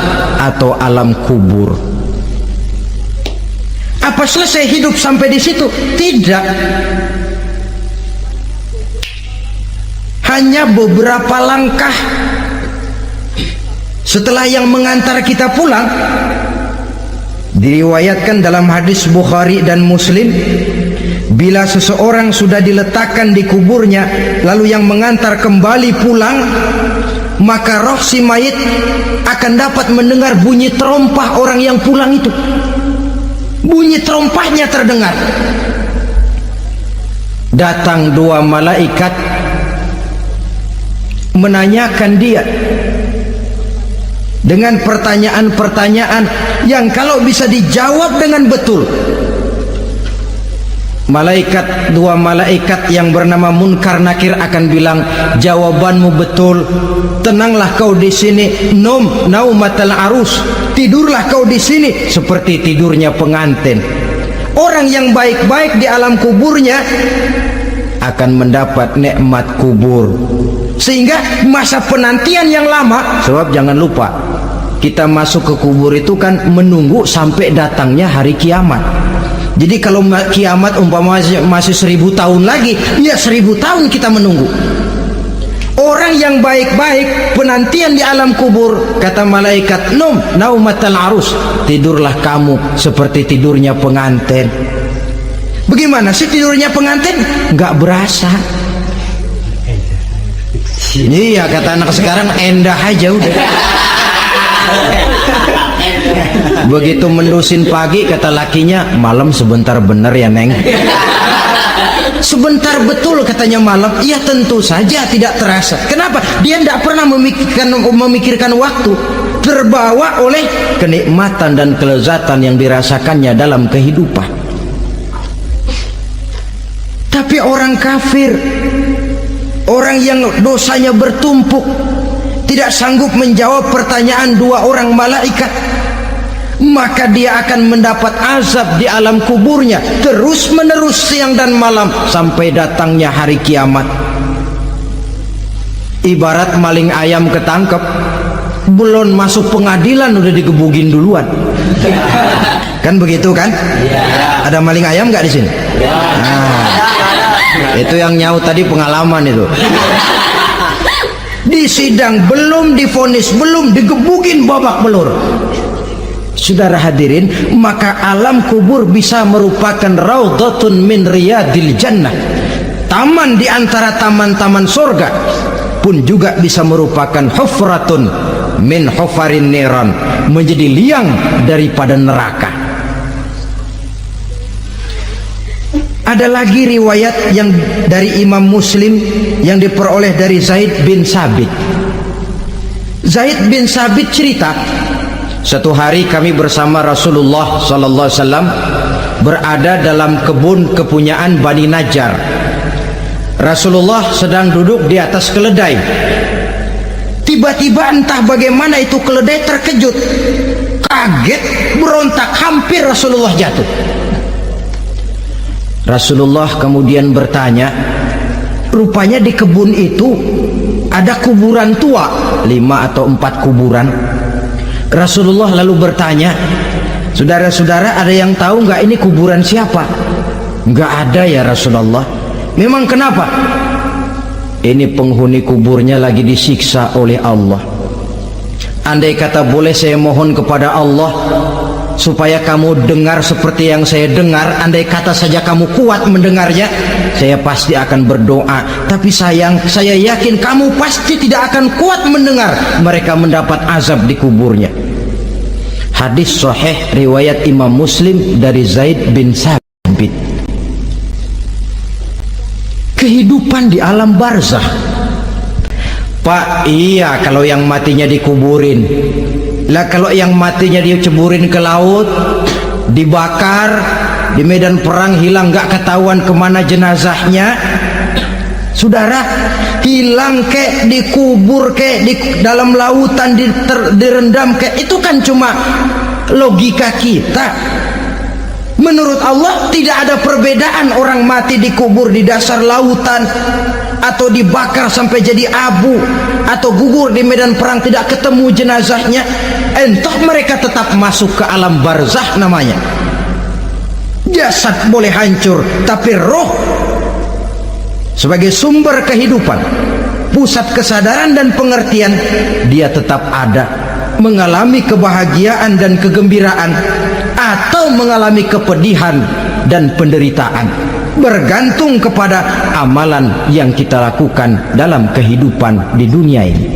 atau alam kubur. Apa selesai hidup sampai di situ? Tidak. Hanya beberapa langkah setelah yang mengantar kita pulang. Diriwayatkan dalam hadis Bukhari dan Muslim, bila seseorang sudah diletakkan di kuburnya lalu yang mengantar kembali pulang, maka roh si mayit akan dapat mendengar bunyi terompah orang yang pulang itu. Bunyi terompahnya terdengar. Datang dua malaikat menanyakan dia dengan pertanyaan-pertanyaan yang kalau bisa dijawab dengan betul, dua malaikat yang bernama Munkar Nakir akan bilang, jawabanmu betul, tenanglah kau di sini, naumatal arus, tidurlah kau di sini seperti tidurnya pengantin. Orang yang baik-baik di alam kuburnya akan mendapat nikmat kubur, sehingga masa penantian yang lama. Sebab jangan lupa, kita masuk ke kubur itu kan menunggu sampai datangnya hari kiamat. Jadi kalau kiamat umpama masih 1000 tahun lagi, ya 1000 tahun kita menunggu. Orang yang baik-baik penantian di alam kubur, kata malaikat, naumatal arus, tidurlah kamu seperti tidurnya pengantin. Bagaimana sih tidurnya pengantin? Nggak berasa. Iya, kata anak sekarang, endah aja udah. Begitu mendusin pagi, kata lakinya, malam sebentar bener ya Neng. Sebentar betul katanya malam. Iya, tentu saja tidak terasa. Kenapa? Dia tidak pernah memikirkan waktu, terbawa oleh kenikmatan dan kelezatan yang dirasakannya dalam kehidupan. Tapi orang kafir, orang yang dosanya bertumpuk, tidak sanggup menjawab pertanyaan dua orang malaikat, maka dia akan mendapat azab di alam kuburnya terus menerus siang dan malam sampai datangnya hari kiamat. Ibarat maling ayam ketangkep, belum masuk pengadilan udah digebugin duluan. Kan begitu kan? Ada maling ayam nggak di sini? Itu yang nyaut tadi pengalaman itu. Di sidang belum divonis, belum digebugin babak belur. Saudara hadirin, maka alam kubur bisa merupakan raudhatun min riyadil jannah, taman di antara taman-taman surga, pun juga bisa merupakan hufratun min hufarin niran, menjadi liang daripada neraka. Ada lagi riwayat yang dari Imam Muslim yang diperoleh dari Zaid bin Sabit. Zaid bin Sabit cerita, satu hari kami bersama Rasulullah sallallahu alaihi wasallam berada dalam kebun kepunyaan Bani Najjar. Rasulullah sedang duduk di atas keledai. Tiba-tiba entah bagaimana itu keledai terkejut, kaget, berontak, hampir Rasulullah jatuh. Rasulullah kemudian bertanya, rupanya di kebun itu ada kuburan tua, 5 atau 4 kuburan. Rasulullah lalu bertanya, saudara-saudara ada yang tahu nggak ini kuburan siapa? Nggak ada ya Rasulullah. Memang kenapa? Ini penghuni kuburnya lagi disiksa oleh Allah. Andai kata boleh saya mohon kepada Allah supaya kamu dengar seperti yang saya dengar, andai kata saja kamu kuat mendengarnya, saya pasti akan berdoa. Tapi sayang, saya yakin kamu pasti tidak akan kuat mendengar mereka mendapat azab di kuburnya. Hadis sahih riwayat Imam Muslim dari Zaid bin Sabit. Kehidupan di alam barzah. Pak, iya kalau yang matinya dikuburin. Lah kalau yang matinya diceburin ke laut, dibakar, di medan perang hilang, gak ketahuan kemana jenazahnya. Saudara, hilang kek, dikubur kek, di dalam lautan direndam kek, itu kan cuma logika kita. Menurut Allah tidak ada perbedaan orang mati dikubur di dasar lautan atau dibakar sampai jadi abu atau gugur di medan perang tidak ketemu jenazahnya. Entah mereka tetap masuk ke alam barzah namanya. Jasad boleh hancur, tapi roh sebagai sumber kehidupan, pusat kesadaran dan pengertian, dia tetap ada, mengalami kebahagiaan dan kegembiraan atau mengalami kepedihan dan penderitaan, bergantung kepada amalan yang kita lakukan dalam kehidupan di dunia ini.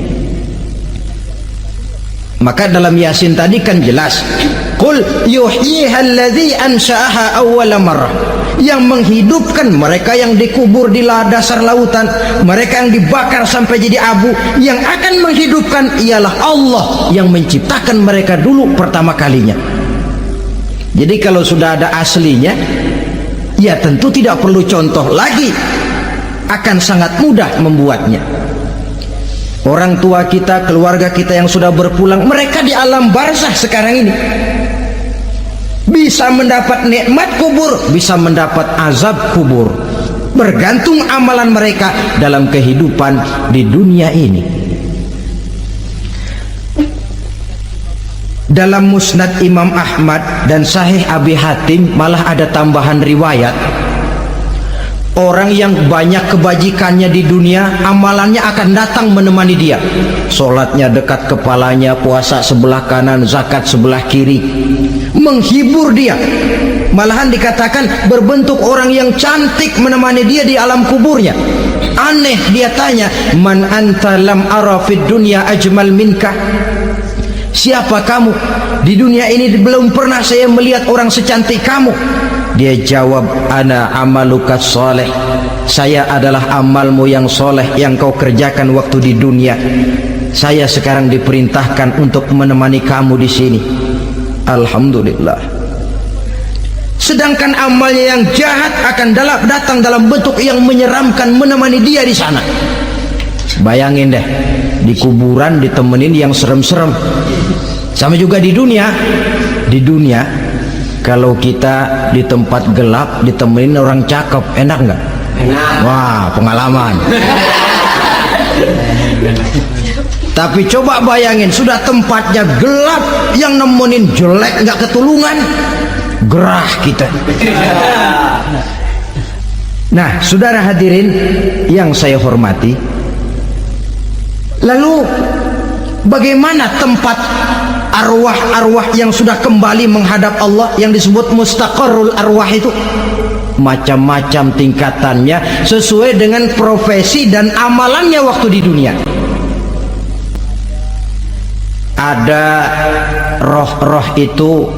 Maka dalam Yasin tadi kan jelas, qul yuhyiha alladzi ansha'aha awwala marrah, yang menghidupkan mereka yang dikubur di dasar lautan, mereka yang dibakar sampai jadi abu, yang akan menghidupkan ialah Allah yang menciptakan mereka dulu pertama kalinya. Jadi kalau sudah ada aslinya, ya tentu tidak perlu contoh lagi, akan sangat mudah membuatnya. Orang tua kita, keluarga kita yang sudah berpulang, mereka di alam barzah sekarang ini bisa mendapat nikmat kubur, bisa mendapat azab kubur, bergantung amalan mereka dalam kehidupan di dunia ini. Dalam Musnad Imam Ahmad dan Sahih Abi Hatim malah ada tambahan riwayat, orang yang banyak kebajikannya di dunia, amalannya akan datang menemani dia. Sholatnya dekat kepalanya, puasa sebelah kanan, zakat sebelah kiri, menghibur dia. Malahan dikatakan berbentuk orang yang cantik menemani dia di alam kuburnya. Aneh, dia tanya, man anta lam ara fid dunya ajmal minka, siapa kamu? Di dunia ini belum pernah saya melihat orang secantik kamu. Dia jawab, ana amaluka soleh, saya adalah amalmu yang soleh yang kau kerjakan waktu di dunia. Saya sekarang diperintahkan untuk menemani kamu di sini. Alhamdulillah. Sedangkan amalnya yang jahat akan datang dalam bentuk yang menyeramkan menemani dia di sana. Bayangin deh, di kuburan ditemenin yang serem-serem. Sama juga di dunia. Di dunia, kalau kita di tempat gelap ditemenin orang cakep, enak nggak? Enak. Wah, pengalaman. Tapi coba bayangin, sudah tempatnya gelap, yang nemenin jelek nggak ketulungan, gerah kita. Nah, saudara hadirin yang saya hormati, lalu bagaimana tempat arwah-arwah yang sudah kembali menghadap Allah yang disebut mustaqarrul arwah itu? Macam-macam tingkatannya sesuai dengan profesi dan amalannya waktu di dunia. Ada roh-roh itu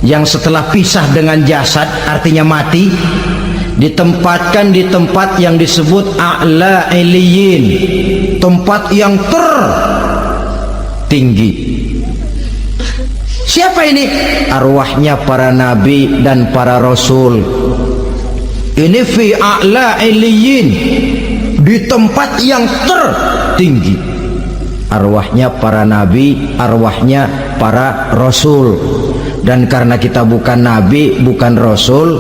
yang setelah pisah dengan jasad, artinya mati, ditempatkan di tempat yang disebut a'la iliyin, tempat yang tertinggi. Siapa ini? Arwahnya para nabi dan para rasul. Ini fi a'la iliyin, di tempat yang tertinggi. Arwahnya para nabi, arwahnya para rasul. Dan karena kita bukan nabi, bukan rasul,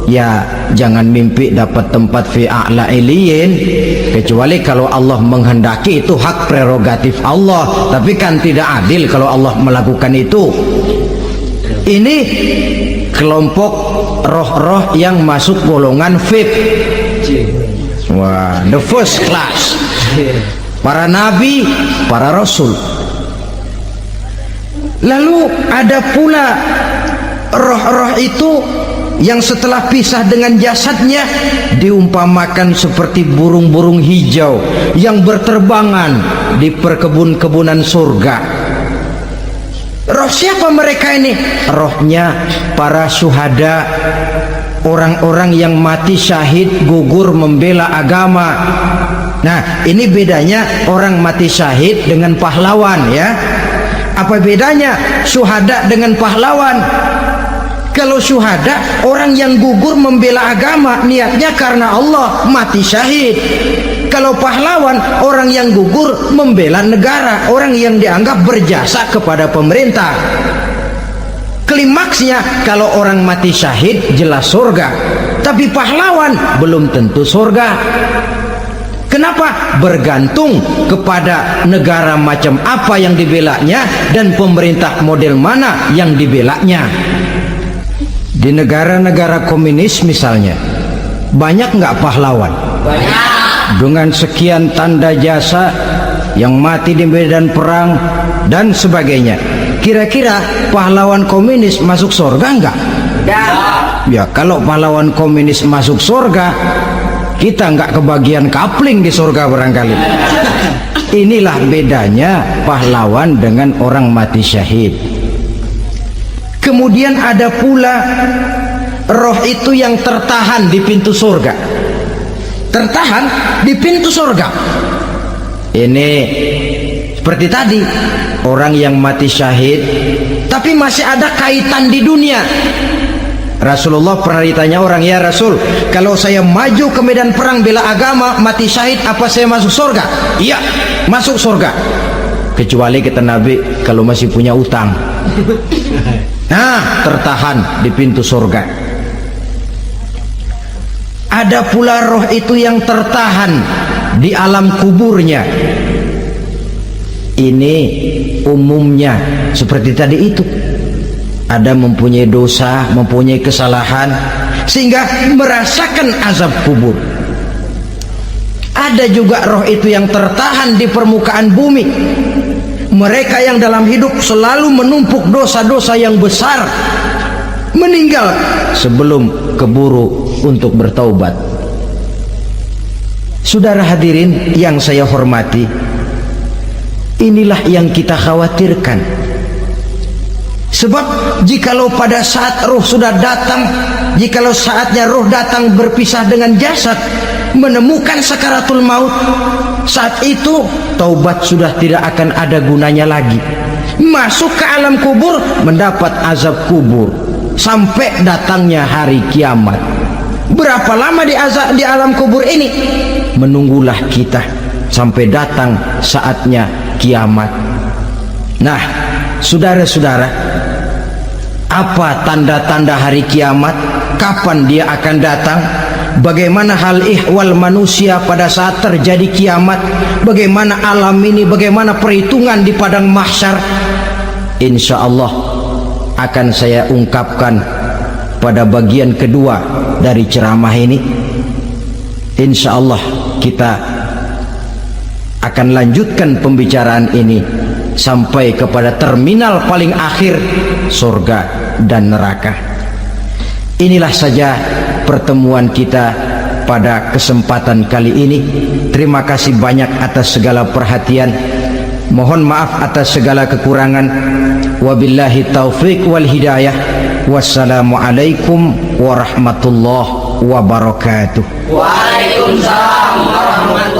ya jangan mimpi dapat tempat fi a'la iliyin, kecuali kalau Allah menghendaki. Itu hak prerogatif Allah, tapi kan tidak adil kalau Allah melakukan itu. Ini kelompok roh-roh yang masuk golongan VIP. Wah, the first class. Para nabi, para rasul. Lalu ada pula roh-roh itu yang setelah pisah dengan jasadnya diumpamakan seperti burung-burung hijau yang berterbangan di perkebun-kebunan surga. Roh siapa mereka ini? Rohnya para syuhada, orang-orang yang mati syahid gugur membela agama. Nah, ini bedanya orang mati syahid dengan pahlawan, ya. Apa bedanya syuhada dengan pahlawan? Kalau syuhada, orang yang gugur membela agama, niatnya karena Allah, mati syahid. Kalau pahlawan, orang yang gugur membela negara, orang yang dianggap berjasa kepada pemerintah. Klimaksnya, kalau orang mati syahid jelas surga, tapi pahlawan belum tentu surga. Kenapa? Bergantung kepada negara macam apa yang dibelanya dan pemerintah model mana yang dibelanya. Di negara-negara komunis misalnya, banyak nggak pahlawan? Banyak. Dengan sekian tanda jasa yang mati di medan perang dan sebagainya. Kira-kira pahlawan komunis masuk surga enggak? Ya, kalau pahlawan komunis masuk surga, kita enggak kebagian kapling di surga barangkali. Inilah bedanya pahlawan dengan orang mati syahid. Kemudian ada pula roh itu yang tertahan di pintu surga. Tertahan di pintu surga. Ini seperti tadi, orang yang mati syahid tapi masih ada kaitan di dunia. Rasulullah pernah ditanya orang, ya Rasul, kalau saya maju ke medan perang bela agama, mati syahid, apa saya masuk surga? Iya, masuk surga. Kecuali kata Nabi, kalau masih punya utang. Nah, tertahan di pintu surga. Ada pula roh itu yang tertahan di alam kuburnya. Ini umumnya seperti tadi itu. Ada mempunyai dosa, mempunyai kesalahan, sehingga merasakan azab kubur. Ada juga roh itu yang tertahan di permukaan bumi. Mereka yang dalam hidup selalu menumpuk dosa-dosa yang besar, meninggal sebelum keburu untuk bertaubat. Saudara hadirin yang saya hormati, inilah yang kita khawatirkan. Sebab jikalau pada saat roh sudah datang, jikalau saatnya roh datang berpisah dengan jasad, menemukan sakaratul maut, saat itu taubat sudah tidak akan ada gunanya lagi. Masuk ke alam kubur, mendapat azab kubur sampai datangnya hari kiamat. Berapa lama di alam kubur ini? Menunggulah kita sampai datang saatnya kiamat. Nah, saudara-saudara, apa tanda-tanda hari kiamat? Kapan dia akan datang? Bagaimana hal ihwal manusia pada saat terjadi kiamat? Bagaimana alam ini? Bagaimana perhitungan di padang mahsyar? Insya Allah akan saya ungkapkan pada bagian kedua dari ceramah ini. Insya Allah kita akan lanjutkan pembicaraan ini sampai kepada terminal paling akhir, surga dan neraka. Inilah saja pertemuan kita pada kesempatan kali ini. Terima kasih banyak atas segala perhatian. Mohon maaf atas segala kekurangan. Wabillahi taufiq wal hidayah. Wassalamualaikum warahmatullahi wabarakatuh. Waalaikumsalam warahmatullahi